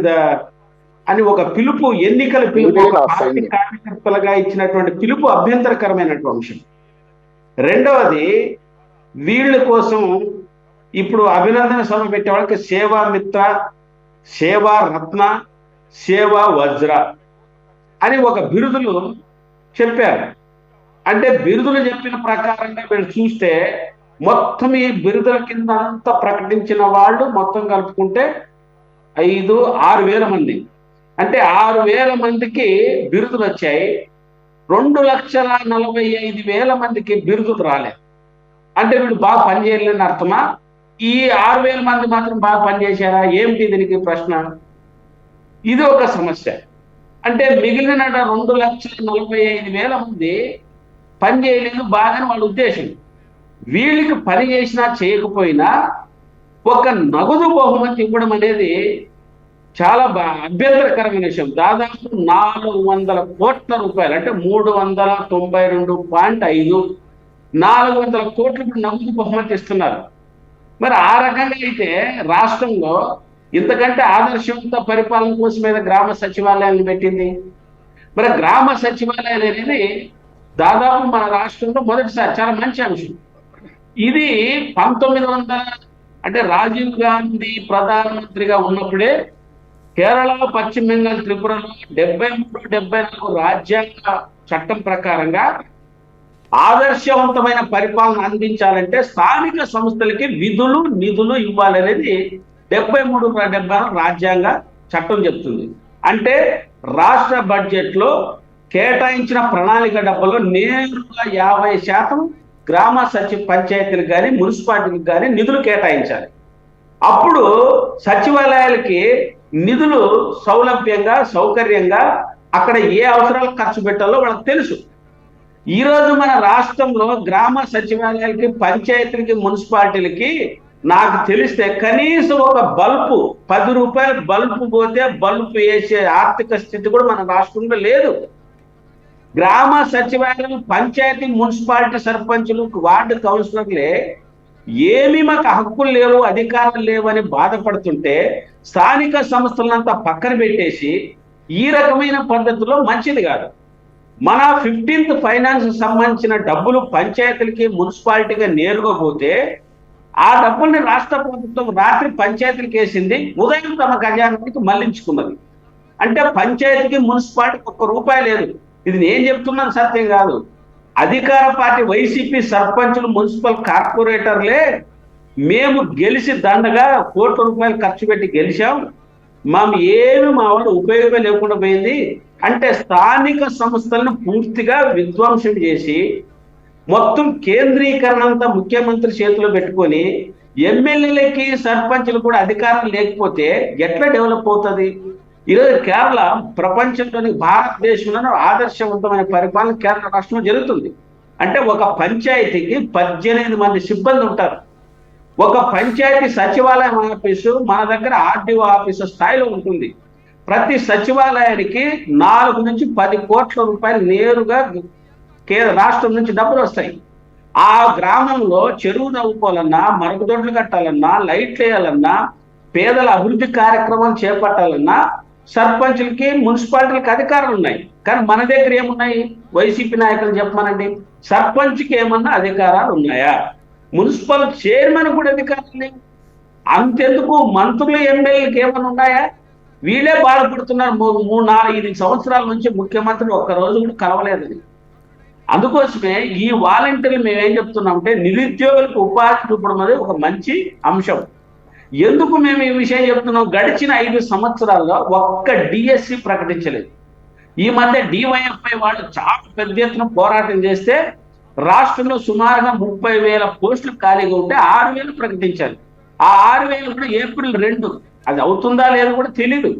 అని ఒక పిలుపు, ఎన్నికల పిలుపు, పార్టీ కార్యకర్తలుగా ఇచ్చినటువంటి పిలుపు అభ్యంతరకరమైనటువంటి అంశం. రెండవది, వీళ్ళ కోసం ఇప్పుడు అభినందన సభ పెట్టే వాళ్ళకి సేవా మిత్ర, సేవా రత్న, సేవా వజ్ర అని ఒక బిరుదులు చెప్పారు. అంటే బిరుదులు చెప్పిన ప్రకారంగా వీళ్ళు చూస్తే మొత్తం ఈ బిరుదుల కింద అంతా ప్రకటించిన వాళ్ళు మొత్తం కలుపుకుంటే 5-6 వేల మంది. అంటే 6,000 మందికి బిరుదులు వచ్చాయి. 2,45,000 మందికి బిరుదులు రాలేదు. అంటే వీళ్ళు బాగా పనిచేయలేని అర్థమా? ఈ 6,000 మంది మాత్రం బాగా పనిచేశారా? ఏమిటి దీనికి ప్రశ్న? ఇది ఒక సమస్య. అంటే మిగిలిన 2,45,000 మంది పని చేయలేదు బాగానే వాళ్ళ ఉద్దేశం. వీళ్ళకి పని చేసినా చేయకపోయినా ఒక నగదు బహుమతి ఇవ్వడం అనేది చాలా అభ్యంతరకరమైన విషయం. దాదాపు 400 కోట్ల రూపాయలు, అంటే 392.5 400 కోట్లు ఇప్పుడు నగదు బహుమతి ఇస్తున్నారు. మరి ఆ రకంగా అయితే రాష్ట్రంలో ఇంతకంటే ఆదర్శవంత పరిపాలన కోసం మీద గ్రామ సచివాలయాలను పెట్టింది. మరి గ్రామ సచివాలయాలు అనేది దాదాపు మన రాష్ట్రంలో మొదటిసారి, చాలా మంచి అంశం. ఇది 1900 అంటే రాజీవ్ గాంధీ ప్రధానమంత్రిగా ఉన్నప్పుడే కేరళ, పశ్చిమ బెంగాల్, త్రిపురలో 73-74 రాజ్యాంగ చట్టం ప్రకారంగా ఆదర్శవంతమైన పరిపాలన అందించాలంటే స్థానిక సంస్థలకి విధులు, నిధులు ఇవ్వాలనేది 73-74 రాజ్యాంగ చట్టం చెప్తుంది. అంటే రాష్ట్ర బడ్జెట్ లో కేటాయించిన ప్రణాళిక డబ్బుల్లో నేరుగా 50% గ్రామ పంచాయతీలకు కానీ మున్సిపాలిటీలకు కానీ నిధులు కేటాయించాలి. అప్పుడు సచివాలయాలకి నిధులు సౌలభ్యంగా, సౌకర్యంగా అక్కడ ఏ అవసరాలు ఖర్చు పెట్టాలో వాళ్ళకి తెలుసు. ఈరోజు మన రాష్ట్రంలో గ్రామ సచివాలయాలకి, పంచాయతీలకి, మున్సిపాలిటీలకి నాకు తెలిస్తే కనీసం ఒక బల్బు 10 రూపాయలు బల్బు పోతే బల్బు వేసే ఆర్థిక స్థితి కూడా మన రాష్ట్రంలో లేదు. గ్రామ సచివాలయం, పంచాయతీ, మున్సిపాలిటీ సర్పంచులు, వార్డు కౌన్సిలర్లే ఏమి మాకు హక్కులు లేవు, అధికారాలు లేవు అని బాధపడుతుంటే స్థానిక సంస్థలంతా పక్కన పెట్టేసి ఈ రకమైన పద్ధతిలో మంచిది కాదు. మన 15th ఫైనాన్స్ సంబంధించిన డబ్బులు పంచాయతీలకి, మున్సిపాలిటీగా నేరుగా పోతే ఆ డబ్బుల్ని రాష్ట్ర ప్రభుత్వం రాత్రి పంచాయతీలకు వేసింది, ఉదయం తమ ఖజానానికి మళ్లించుకున్నది. అంటే పంచాయతీకి, మున్సిపాలిటీకి ₹1 లేదు. ఇది నేను చెప్తున్నాను, సత్యం కాదు. అధికార పార్టీ వైసీపీ సర్పంచులు, మున్సిపల్ కార్పొరేటర్లే మేము గెలిచి దండగా ₹1 ఖర్చు పెట్టి గెలిచాం, మా వాళ్ళు ఉపయోగమే లేకుండా పోయింది అంటే స్థానిక సంస్థలను పూర్తిగా విధ్వంసం చేసి మొత్తం కేంద్రీకరణ అంతా ముఖ్యమంత్రి చేతిలో పెట్టుకొని ఎమ్మెల్యేలకి, సర్పంచులు కూడా అధికారం లేకపోతే ఎట్లా డెవలప్ అవుతుంది? ఈరోజు కేరళ ప్రపంచంలోని, భారతదేశంలోనే ఆదర్శవంతమైన పరిపాలన కేరళ రాష్ట్రంలో జరుగుతుంది. అంటే ఒక పంచాయతీకి 18 మంది సిబ్బంది ఉంటారు. ఒక పంచాయతీ సచివాలయం ఆఫీసు మన దగ్గర ఆర్డీఓ ఆఫీసు స్థాయిలో ఉంటుంది. ప్రతి సచివాలయానికి 4 నుంచి 10 కోట్ల రూపాయలు నేరుగా రాష్ట్రం నుంచి డబ్బులు వస్తాయి. ఆ గ్రామంలో చెరువు నవ్వుకోవాలన్నా, మరుగుదొడ్లు కట్టాలన్నా, లైట్లు వేయాలన్నా, పేదల అభివృద్ధి కార్యక్రమాలు చేపట్టాలన్నా సర్పంచులకి, మున్సిపాలిటీలకి అధికారాలు ఉన్నాయి. కానీ మన దగ్గర ఏమున్నాయి? వైసీపీ నాయకులు చెప్పమనండి, సర్పంచ్కి ఏమన్నా అధికారాలు ఉన్నాయా? మున్సిపల్ చైర్మన్ కూడా అధికారాలు లేవు. అంతెందుకు మంత్రులు, ఎమ్మెల్యేలకు ఏమన్నా ఉన్నాయా? వీళ్ళే బాధపడుతున్నారు. 3-4-5 సంవత్సరాల నుంచి ముఖ్యమంత్రి ఒక్కరోజు కూడా కలవలేదని. అందుకోసమే ఈ వాలంటీర్లు మేమేం చెప్తున్నామంటే నిరుద్యోగులకు ఉపాధి చూపడం అనేది ఒక మంచి అంశం. ఎందుకు మేము ఈ విషయం చెప్తున్నాం? గడిచిన 5 సంవత్సరాల్లో ఒక్క డిఎస్సి ప్రకటించలేదు. ఈ మధ్య డివైఎఫ్ఐ వాళ్ళు చాలా పెద్ద ఎత్తున పోరాటం చేస్తే రాష్ట్రంలో సుమారుగా 30,000 పోస్టులు ఖాళీగా ఉంటే 6,000 ప్రకటించారు. ఆ 6,000 కూడా ఏప్రిల్ 2 అది అవుతుందా లేదో కూడా తెలీదు.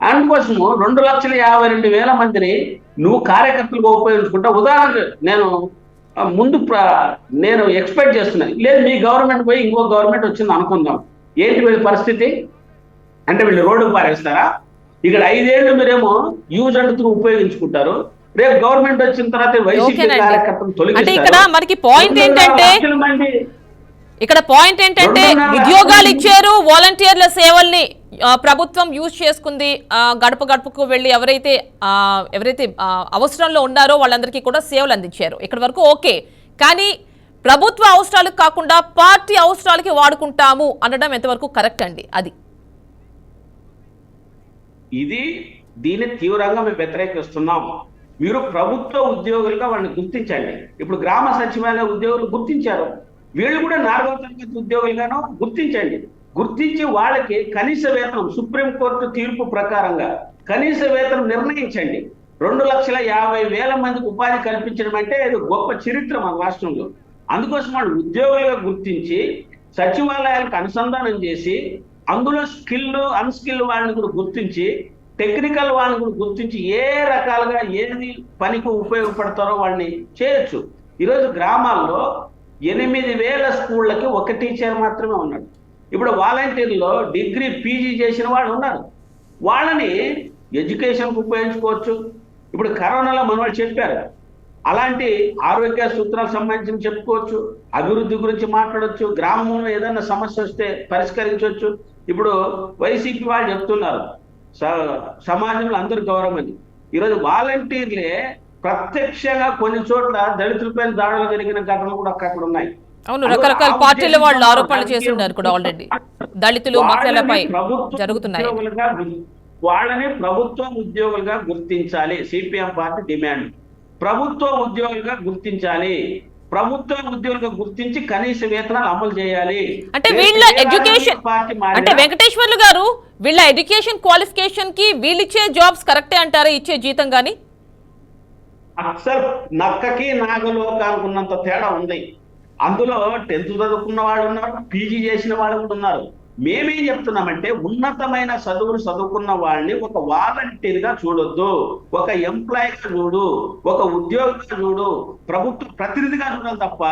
అందుకోసము 2,52,000 మందిని నువ్వు కార్యకర్తలుగా ఉపయోగించుకుంటా. ఉదాహరణకు నేను ఎక్స్పెక్ట్ చేస్తున్నాను, లేదు మీ గవర్నమెంట్ పోయి ఇంకో గవర్నమెంట్ వచ్చింది అనుకుందాం, ఏంటి వీళ్ళ పరిస్థితి? అంటే వీళ్ళు రోడ్డుకు పారేస్తారా? ఇక్కడ 5 ఏళ్ళు మీరేమో యూజ్ అండ్ త్రూ ఉపయోగించుకుంటారు, రేపు గవర్నమెంట్ వచ్చిన తర్వాత వైసీపీ కార్యకర్తలు తొలగిస్తారు. ఇక్కడ పాయింట్ ఏంటంటే ఉద్యోగాలు ఇచ్చారు, వాలంటీర్ల సేవల్ని ప్రభుత్వం యూజ్ చేసుకుంది. గడప గడపకు వెళ్ళి ఎవరైతే అవసరంలో ఉన్నారో వాళ్ళందరికీ కూడా సేవలు అందించారు. ఇక్కడ వరకు ఓకే. కానీ ప్రభుత్వ అవసరాలకు కాకుండా పార్టీ అవసరాలకి వాడుకుంటాము అనడం ఎంతవరకు కరెక్ట్ అండి? దీన్ని తీవ్రంగా మేము వ్యతిరేకిస్తున్నాము. మీరు ప్రభుత్వ ఉద్యోగులుగా వాళ్ళని గుర్తించండి. ఇప్పుడు గ్రామ సచివాలయ ఉద్యోగులు గుర్తించారు, వీళ్ళు కూడా 4వ తరగతి ఉద్యోగులుగానో గుర్తించండి. గుర్తించి వాళ్ళకి కనీస వేతనం, సుప్రీంకోర్టు తీర్పు ప్రకారంగా కనీస వేతనం నిర్ణయించండి. 2,50,000 మందికి ఉపాధి కల్పించడం అంటే ఇది గొప్ప చరిత్ర మన రాష్ట్రంలో. అందుకోసం వాళ్ళు ఉద్యోగులుగా గుర్తించి సచివాలయాలకు అనుసంధానం చేసి అందులో స్కిల్, అన్స్కిల్ వాళ్ళని కూడా గుర్తించి, టెక్నికల్ వాళ్ళని కూడా గుర్తించి ఏ రకాలుగా ఏది పనికి ఉపయోగపడతారో వాళ్ళని చేయొచ్చు. ఈరోజు గ్రామాల్లో 8,000 స్కూళ్ళకి ఒక టీచర్ మాత్రమే ఉన్నాడు. ఇప్పుడు వాలంటీర్లో డిగ్రీ పీజీ చేసిన వాళ్ళు ఉన్నారు, వాళ్ళని ఎడ్యుకేషన్కు ఉపయోగించుకోవచ్చు. ఇప్పుడు కరోనాలో మన వాళ్ళు చెప్పారు, అలాంటి ఆరోగ్య సూత్రాలకు సంబంధించి చెప్పుకోవచ్చు, అభివృద్ధి గురించి మాట్లాడవచ్చు, గ్రామంలో ఏదైనా సమస్య వస్తే పరిష్కరించవచ్చు. ఇప్పుడు వైసీపీ వాళ్ళు చెప్తున్నారు సమాజంలో అందరూ గౌరవం అని. ఈరోజు వాలంటీర్లే ప్రత్యక్షంగా కొన్ని చోట్ల దళితులపైన దాడులు జరిగిన ఘటనలు కూడా అక్కడ ఉన్నాయి. అవును, రకరకాల పార్టీల వాళ్ళు ఆరోపణలు చేస్తున్నారు కూడా ఆల్రెడీ దళితులు మహిళలపై జరుగుతున్నాయి. వాళ్ళని ప్రభుత్వ ఉద్యోగులుగా గుర్తించాలి. సిపిఎం పార్టీ డిమాండ్ ప్రభుత్వ ఉద్యోగులుగా గుర్తించాలి. ప్రభుత్వ ఉద్యోగులుగా గుర్తించి కనీస వేతనాలు అమలు చేయాలి. అంటే వీళ్ళ ఎడ్యుకేషన్ అంటే వెంకటేశ్వర్లు గారు వీళ్ళ ఎడ్యుకేషన్ క్వాలిఫికేషన్ కి వీళ్ళిచ్చే జాబ్స్ కరెక్టే అంటారా? ఇచ్చే జీతం గానీ అసలు నక్కకి నాగలోకానికి ఉన్నంత తేడా ఉంది. అందులో 10th చదువుకున్న వాళ్ళు ఉన్నారు, పీజీ చేసిన వాళ్ళు కూడా ఉన్నారు. మేమేం చెప్తున్నామంటే ఉన్నతమైన చదువులు చదువుకున్న వాళ్ళని ఒక వాలంటీర్గా చూడొద్దు, ఒక ఎంప్లాయీగా చూడు, ఒక ఉద్యోగిగా చూడు, ప్రభుత్వ ప్రతినిధిగా చూడాలి తప్ప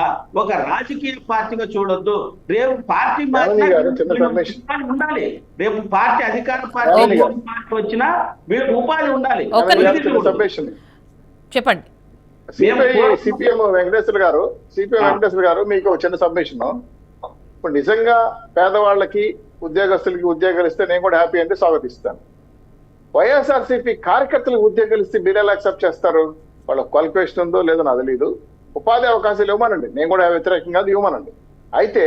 ఒక రాజకీయ పార్టీగా చూడొద్దు. రేపు పార్టీ ఉండాలి, రేపు పార్టీ అధికార పార్టీ వచ్చినా వీళ్ళకి ఉపాధి ఉండాలి. చెప్పండి. సిపిఎం వెంకటేశ్వర గారు మీకు చిన్న సబ్మిషన్. ఇప్పుడు నిజంగా పేదవాళ్ళకి ఉద్యోగస్తులకి ఉద్యోగాలు ఇస్తే నేను కూడా హ్యాపీ అంటే స్వాగతిస్తాను. వైఎస్ఆర్సీపీ కార్యకర్తలకు ఉద్యోగాలు ఇస్తే మీరు ఎలా యాక్సెప్ట్ చేస్తారు? వాళ్ళ క్వాలిఫికేషన్ ఉందో లేదో నాకు తెలియదు, ఉపాధి అవకాశాలు ఇవ్వమనండి, నేను కూడా వ్యతిరేకం కాదు, ఇవ్వమనండి. అయితే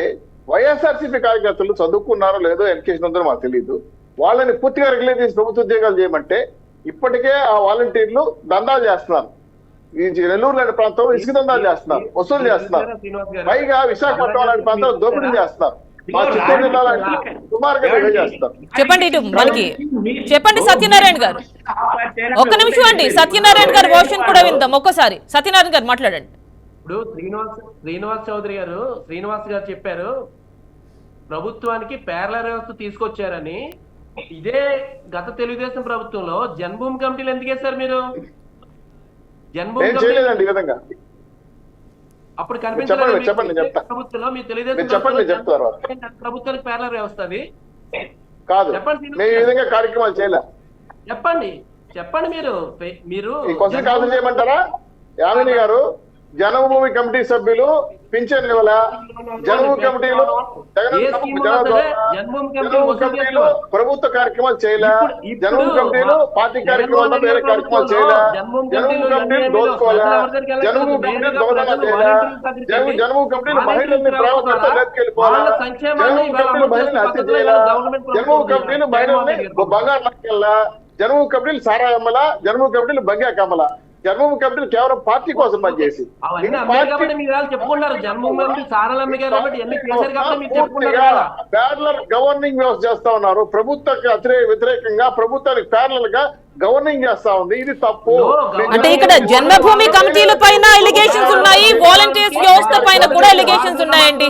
వైఎస్ఆర్సీపీ కార్యకర్తలు చదువుకున్నారో లేదో ఎడ్యుకేషన్ ఉందో మాకు తెలియదు, వాళ్ళని పూర్తిగా రెగ్యులేట్ చేసి ప్రభుత్వ ఉద్యోగాలు చేయమంటే ఇప్పటికే ఆ వాలంటీర్లు దందాలు చేస్తున్నారు. ఈ నెల్లూరు లాంటి ప్రాంతంలో ఇసుక దందాలు చేస్తున్నారు, వసూలు చేస్తున్నారు. పైగా విశాఖపట్నం లాంటి ప్రాంతంలో దోపిడీ చేస్తున్నారు. మా చిత్తూరు జిల్లా లాంటి సుమారుగా చేస్తున్నారు. చెప్పండి ఇటు మనకి చెప్పండి సత్యనారాయణ గారు. ఒక్క నిమిషం అండి, సత్యనారాయణ గారు వర్షన్ కూడా విందాం ఒక్కసారి. సత్యనారాయణ గారు మాట్లాడండి. ఇప్పుడు శ్రీనివాస్ చౌదరి గారు చెప్పారు ప్రభుత్వానికి పేర్ల వ్యవస్థ తీసుకొచ్చారని. ఇదే గత తెలుగుదేశం ప్రభుత్వంలో జన్మభూమి కమిటీలు ఎందుకు వేశారు మీరు? అప్పుడు కనిపించలేదు ప్రభుత్వంలో మీ తెలుగుదేశం ప్రభుత్వానికి పేర్ల వ్యవస్థ అది కాదు. కార్యక్రమాలు చేయలే. చెప్పండి మీరు చేయమంటారా? యామిని గారు జన్మభూమి కమిటీ సభ్యులు పింఛన్ ఇవ్వాల, జన్మభూమి కమిటీలు ప్రభుత్వ కార్యక్రమాలు చేయలే, జన్మభూమి కమిటీలు పార్టీ కార్యక్రమాలు వేరే కార్యక్రమాలు చేయలే, జన్మభూమి కమిటీలు దోచుకోవాలా, జన్మభూమి కమిటీలు దోహదం చేయలే, జన్మభూమి కమిటీలు మహిళల్ని ప్రేమతో లేపుకెళ్ళిపోవాలా, జన్మభూమి కమిటీలు మహిళల్ని హత్య చేయాలా, జన్మభూమి కమిటీలు మహిళల్ని బంగారు లాక్కెళ్ళా, జన్మభూమి కమిటీలు సారా అమ్మలా, జన్మభూమి కమిటీలు బంగా కమ్మలా. జన్మభూమి కమిటీలు కేవలం పార్టీ కోసం పనిచేసి ప్యారలల్ గవర్నింగ్ వ్యవస్థ చేస్తా ఉన్నారు. ప్రభుత్వానికి వ్యతిరేకంగా ప్రభుత్వానికి ప్యారలల్ గా గవర్నింగ్ చేస్తా ఉంది. ఇది తప్పు. అంటే ఇక్కడ జన్మభూమి కమిటీల పైన ఎలిగేషన్స్ ఉన్నాయి, వాలంటీర్స్ వ్యవస్థ పైన కూడా ఎలిగేషన్స్ ఉన్నాయండి.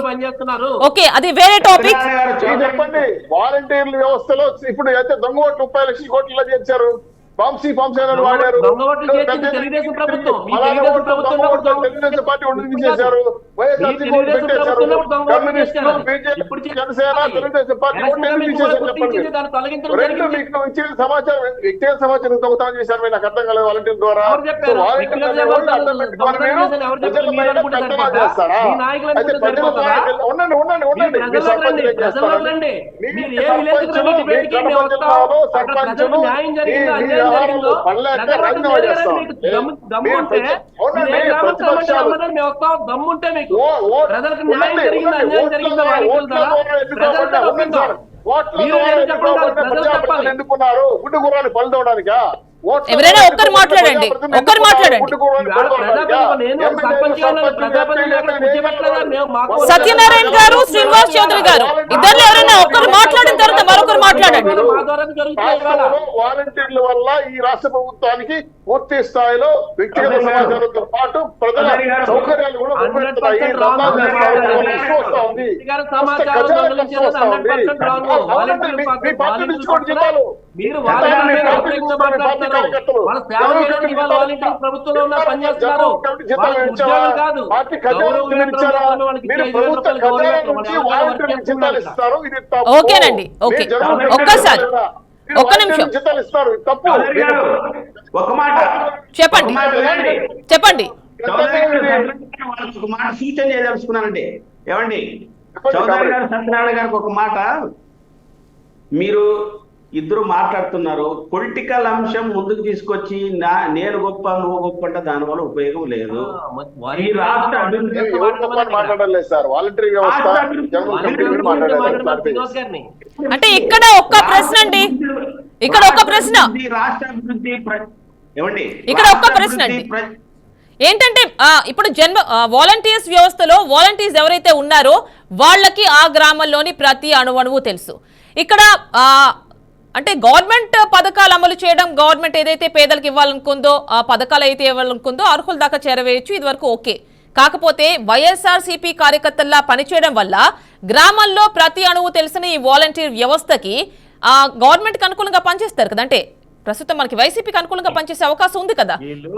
ఓకే, అది వేరే టాపిక్. చెప్పండి, వాలంటీర్ల వ్యవస్థలో ఇప్పుడు అయితే దొంగ ఓట్లు 30 లక్షల కోట్లలో చేర్చారు. తెలుగుదేశం పార్టీ చేశారు, కమ్యూనిస్టులు, బీజేపీ, జనసేన, తెలుగుదేశం పార్టీ రెండు మీకు ఇచ్చిన సమాచారం వ్యక్తిగత సమాచారం దొంగతనం చేశారు. మీరు నాకు అర్థం కాలేదు. వాలంటీర్ ద్వారా చేస్తారా? అయితే సర్పంచులు ఎందుకున్నారు? గుడ్డు గుర్రాన్ని పలుదవడానికా? ఎవరైనా ఒక్కరు మాట్లాడండి. సత్యనారాయణ గారు, శ్రీనివాస్ చౌదరి గారు, ఇద్దరు ఎవరైనా ఒక్కరు మాట్లాడిన తర్వాత మరొకరు మాట్లాడండి. వాలంటీర్ల వల్ల ఈ రాష్ట్ర ప్రభుత్వానికి పూర్తి స్థాయిలో వ్యక్తిగత సమాచారంతో పాటు ప్రజల సౌకర్యాలు కూడా మీరు వాలంటీర్లు వ్యతిరేకంగా మాట్లాడుతున్నారు. వాళ్ళ సేవ చేయడానికి ఇవాళ వాలంటీర్లు ప్రభుత్వంలో ఉన్న పనిచేస్తున్నారు. వాళ్ళకి ఉద్యోగం కాదు, ఓకేనండి, ఓకే, ఒక్కసారి ఒక్క నిమిషం ఒక మాట చెప్పండి చెప్పండి. ఒక మాట సూచన చేయదలుచుకున్నానండి. ఏమండి, చౌదరి గారు సత్యనారాయణ గారికి ఒక మాట, మీరు ఇద్దరు మాట్లాడుతున్నారు, పొలిటికల్ అంశం ముందుకు తీసుకొచ్చి నేను గొప్ప నువ్వు గొప్ప అంటే దానివల్ల ఉపయోగం లేదు. ఈ రాష్ట్ర అభివృద్ధి అంటే ఇక్కడ ఒక్క ప్రశ్న అండి, ఇక్కడ ఒక్క ప్రశ్న, రాష్ట్ర అభివృద్ధి ఏమండి ఇక్కడ ఒక్క ప్రశ్న అండి ఏంటంటే ఇప్పుడు వాలంటీర్స్ వ్యవస్థలో వాలంటీర్స్ ఎవరైతే ఉన్నారో వాళ్ళకి ఆ గ్రామంలోని ప్రతి అణువణువు తెలుసు. ఇక్కడ అంటే గవర్నమెంట్ పథకాలు అమలు చేయడం, గవర్నమెంట్ ఏదైతే పేదలకు ఇవ్వాలనుకుందో ఆ పథకాలు అయితే ఇవ్వాలనుకుందో అర్హుల దాకా చేరవేయచ్చు, ఇది వరకు ఓకే. కాకపోతే వైఎస్ఆర్సీపీ కార్యకర్తల్లా పనిచేయడం వల్ల గ్రామాల్లో ప్రతి అణువు తెలిసిన ఈ వాలంటీర్ వ్యవస్థకి గవర్నమెంట్కి అనుకూలంగా పనిచేస్తారు కదా. అంటే ప్రస్తుతం మనకి వైసీపీకి అనుకూలంగా పనిచేసే అవకాశం ఉంది కదా. వీళ్ళు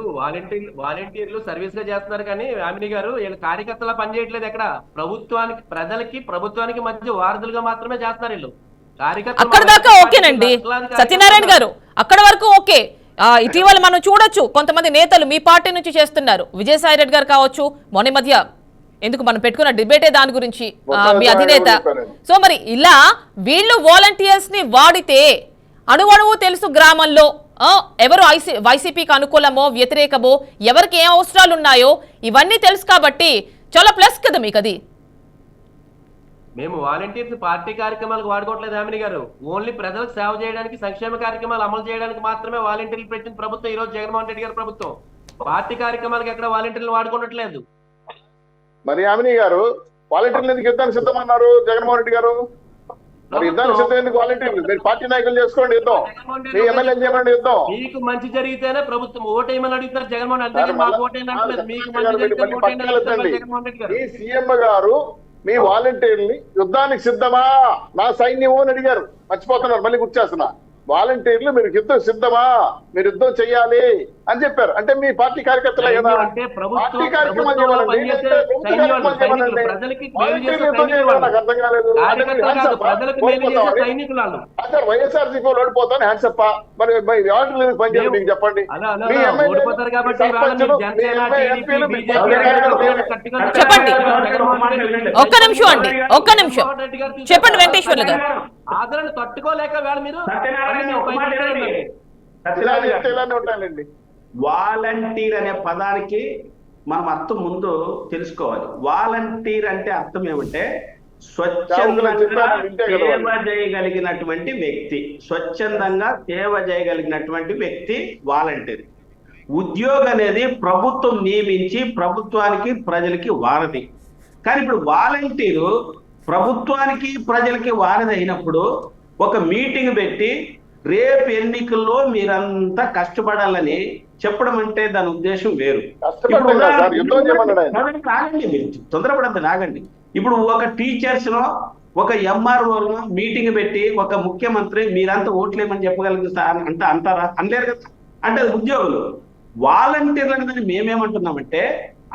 వాలంటీర్లు సర్వీస్ గా చేస్తున్నారు కానీ యామిని గారు వీళ్ళు కార్యకర్తలా పనిచేయట్లేదు. ఎక్కడ ప్రభుత్వానికి మధ్య వారధులుగా మాత్రమే చేస్తున్నారు వీళ్ళు. అక్కడ దాకా ఓకేనండి సత్యనారాయణ గారు, అక్కడ వరకు ఓకే. ఇటీవల మనం చూడొచ్చు కొంతమంది నేతలు మీ పార్టీ నుంచి చేస్తున్నారు, విజయసాయి రెడ్డి గారు కావచ్చు, మొన్న మధ్య ఎందుకు మనం పెట్టుకున్న డిబేటే దాని గురించి మీ అధినేత. సో మరి ఇలా వీళ్ళు వాలంటీర్స్ ని వాడితే అణువణువు తెలుసు గ్రామంలో, ఎవరు వైసీపీకి అనుకూలమో వ్యతిరేకమో, ఎవరికి ఏం అవసరాలు ఉన్నాయో ఇవన్నీ తెలుసు కాబట్టి చాలా ప్లస్ కదా మీకు అది. మేము వాలంటీర్స్ పార్టీ కార్యక్రమాలకు వాడుకోవట్లేదు యామిని గారు. ఓన్లీ ప్రజలకు సేవ చేయడానికి, సంక్షేమ కార్యక్రమాలు అమలు చేయడానికి మాత్రమే వాలంటీర్లు పెట్టిన ప్రభుత్వం ఈ రోజు జగన్మోహన్ రెడ్డి గారి ప్రభుత్వం. పార్టీ కార్యక్రమాలకు ఎక్కడ వాలంటీర్లు వాడుకోవట్లేదు. మరి యామిని గారు, వాలంటీర్లు ఎందుకు యుద్ధానికి సిద్ధమన్నారు జగన్మోహన్ రెడ్డి గారు? మరి యుద్ధానికి సిద్ధం ఎందుకు వాలంటీర్లు? మీరు పార్టీ నాయకులు చేసుకోండి యుద్ధం, మీ ఎమ్మెల్యే చేయమండి యుద్ధం. మీకు మంచి జరిగితేనే ప్రభుత్వం ఓటేయమని అడుగుతారు జగన్మోహన్ రెడ్డి. మాకు ఓటేయని అంటలేదు, మీకు మంచి జరిగితే జగన్మోహన్ రెడ్డి గారు. ఈ సీఎం గారు మీ వాలంటీర్ని యుద్ధానికి సిద్ధమా నా సైన్యము అని అడిగారు, మర్చిపోతున్నారు, మళ్ళీ గుర్తు చేస్తున్నా. వాలంటీర్లు మీరు యుద్ధం సిద్ధమా, మీరు యుద్ధం చెయ్యాలి అని చెప్పారు. అంటే మీ పార్టీ కార్యకర్తలే కదా. పార్టీ కార్యక్రమాలు చేయమనండి, నాకు అర్థం కాలేదు. వైఎస్ఆర్సీపీ ఓడిపోతాను హ్యాండ్సప్ప, మరి వాలంటీర్లు పనిచేయాలి మీకు చెప్పండి. చెప్పండి ఒక్క నిమిషం అండి, ఒక్క నిమిషం చెప్పండి వెంకటేశ్వర్లు గారు. ఆదరణ తట్టుకోలేక మీరు వాలంటీర్ అనే పదానికి మనం అర్థం ముందు తెలుసుకోవాలి. వాలంటీర్ అంటే అర్థం ఏమంటే స్వచ్ఛందంగా సేవ చేయగలిగినటువంటి వ్యక్తి, స్వచ్ఛందంగా సేవ చేయగలిగినటువంటి వ్యక్తి వాలంటీర్. ఉద్యోగం అనేది ప్రభుత్వం నియమించి ప్రభుత్వానికి ప్రజలకి వారధి. కానీ ఇప్పుడు వాలంటీరు ప్రభుత్వానికి ప్రజలకి వారధి అయినప్పుడు ఒక మీటింగ్ పెట్టి రేపు ఎన్నికల్లో మీరంతా కష్టపడాలని చెప్పడం అంటే దాని ఉద్దేశం వేరు. ఆగండి, మీరు తొందరపడద్దు, ఆగండి. ఇప్పుడు ఒక టీచర్స్ నో ఒక ఎంఆర్ఓ మీటింగ్ పెట్టి ఒక ముఖ్యమంత్రి మీరంతా ఓట్లేమని చెప్పగలుగుతా అంటే అంటారా? అనలేరు కదా. అంటే అది ఉద్యోగులు. వాలంటీర్లు అనేది మేమేమంటున్నామంటే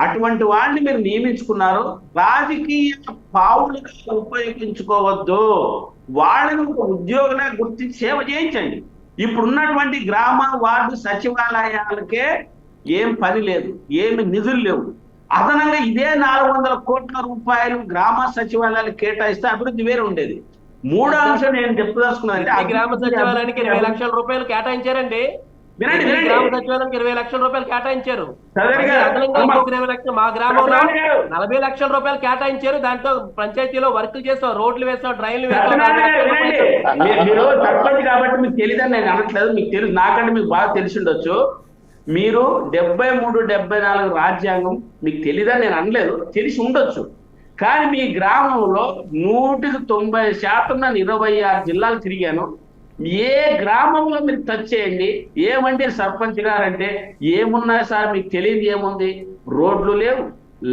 అటువంటి వాళ్ళని మీరు నియమించుకున్నారు, రాజకీయ పావులుగా ఉపయోగించుకోవద్దు. వాళ్ళని ఒక ఉద్యోగులా గుర్తించి సేవ చేయించండి. ఇప్పుడున్నటువంటి గ్రామ వార్డు సచివాలయాలకే ఏం పని లేదు, ఏమి నిధులు లేవు. అదనంగా ఇదే 400 కోట్ల రూపాయలు గ్రామ సచివాలయాలు కేటాయిస్తే అభివృద్ధి వేరే ఉండేది. మూడో అంశం నేను చెప్పదలుచుకున్నాను, గ్రామ సచివాలయానికి 20 లక్షల రూపాయలు కేటాయించారండి. గ్రామ సచివాలయానికి 20 లక్షల రూపాయలు కేటాయించారు. మా గ్రామంలో 40 లక్షల రూపాయలు కేటాయించారు. దాంతో పంచాయతీలో వర్క్ చేస్తాం, రోడ్లు వేస్తాం, డ్రైన్లు వేస్తాం. మీరు సర్పంచ్ కాబట్టి మీకు తెలియదని నేను అనట్లేదు, మీకు తెలుసు, నాకంటే మీకు బాగా తెలిసి ఉండొచ్చు. మీరు 73, 74 రాజ్యాంగం మీకు తెలియదని నేను అనలేదు, తెలిసి ఉండొచ్చు. కానీ మీ గ్రామంలో 190% నేను 26 జిల్లాలు తిరిగాను. ఏ గ్రామంలో మీరు టచ్ చేయండి, ఏమంటే సర్పంచ్ గారంటే ఏమున్నాయి సార్ మీకు తెలియదు ఏముంది? రోడ్లు లేవు,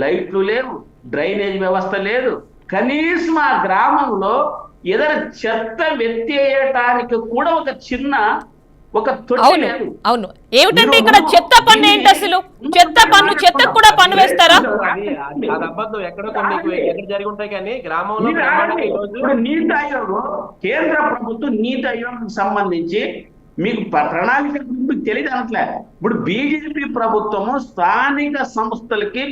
లైట్లు లేవు, డ్రైనేజ్ వ్యవస్థ లేదు. కనీసం ఆ గ్రామంలో ఏదైనా చెత్త వెత్తేయటానికి కూడా ఒక చిన్న ఒక తొట్టి అవును లేదు. అవును ఏమిటంటే ఇక్కడ చెత్త పన్ను ఏంటి అసలు? చెత్త పన్ను, చెత్తకు కూడా పన్ను వేస్తారా? అది అబద్ధం. ఎక్కడో కొన్ని ఎక్కడ జరిగి ఉంటాయి కానీ గ్రామంలో ఇప్పుడు నీతి ఆయోగ్, కేంద్ర ప్రభుత్వం నీతి ఆయోగ్ సంబంధించి మీకు ప్రణాళిక మీకు తెలియదు అనట్లే. ఇప్పుడు బీజేపీ ప్రభుత్వము స్థానిక సంస్థలకి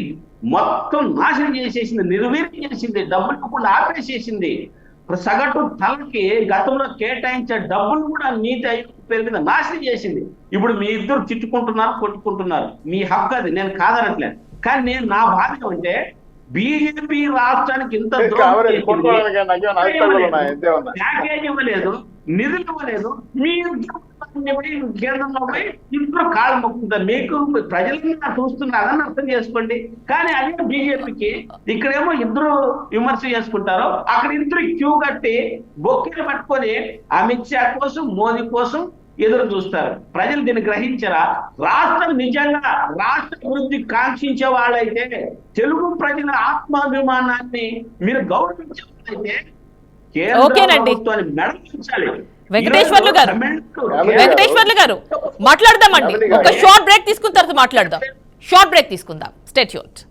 మొత్తం నాశనం చేసేసింది, నిర్వీర్యం చేసింది, డబ్బులు కూడా ఆపేసేసింది. సగటు తలకి గతంలో కేటాయించే డబ్బులు కూడా నీతి ఆయోగ్ పేరు మీద నాశనం చేసింది. ఇప్పుడు మీ ఇద్దరు తిట్టుకుంటున్నారు, కొట్టుకుంటున్నారు, మీ హక్కు అది, నేను కాదనట్లేదు. కానీ నేను నా బాధ అంటే బీజేపీ రాష్ట్రానికి ఇంత ప్యాకేజ్ ఇవ్వలేదు, నిధులు ఇవ్వలేదు, మీ కేంద్రంలో పోయి ఇంట్లో కాళ్ళు మొక్కుతారు. మీకు ప్రజలంతా చూస్తున్నారని అర్థం చేసుకోండి. కానీ అదే బీజేపీకి ఇక్కడేమో ఇద్దరు విమర్శ చేసుకుంటారు, అక్కడ ఇద్దరు క్యూ కట్టి బొక్కెలు పట్టుకొని అమిత్ షా కోసం, మోదీ కోసం ఎదురు చూస్తారు. ప్రజలు దీన్ని గ్రహించరా? రాష్ట్రం నిజంగా రాష్ట్ర అభివృద్ధి కాంక్షించే వాళ్ళైతే, తెలుగు ప్రజల ఆత్మాభిమానాన్ని మీరు గౌరవించే వాళ్ళైతే ఓకేనండి. మెడలించాలి. వెంకటేశ్వర్లు గారు మాట్లాడదామండి. ఒక షార్ట్ బ్రేక్ తీసుకున్న తర్వాత మాట్లాడదాం. షార్ట్ బ్రేక్ తీసుకుందాం. Stay tuned.